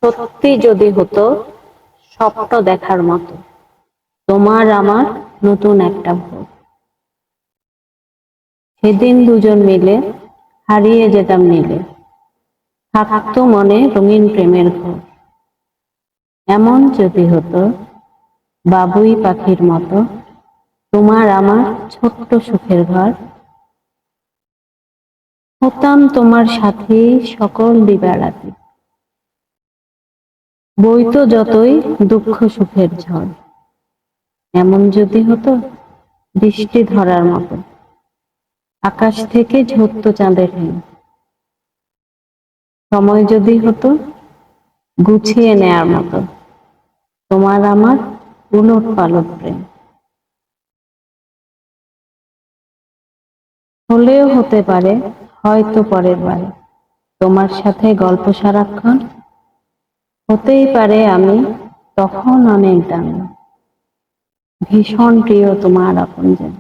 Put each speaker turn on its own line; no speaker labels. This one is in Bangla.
সত্যি যদি হতো স্বপ্ন দেখার মতো, তোমার আমার নতুন একটা ভোর। সেদিন দুজন মিলে হারিয়ে যেতাম নীলে, থাকতো মনে রঙিন প্রেমের ঘোর। এমন যদি হতো বাবুই পাখির মতো, তোমার আমার ছোট্ট সুখের ঘর। হতাম তোমার সাথে সকল দিবারাতি, বইতো যতই দুঃখ সুখের ঝড়। এমন যদি হতো বৃষ্টি ধরার মতো, আকাশ থেকে ঝরতো চাঁদের হিম। সময় যদি হতো গুছিয়ে নেয়ার মতো, তোমার আমার উলট পালট প্রেম। হলেও হতে পারে হয়তো পরের বারে, তোমার সাথে গল্প সারাক্ষণ। হতেই পারে আমি তখন অনেক দামি, ভীষণ প্রিয় তোমার আপনজন।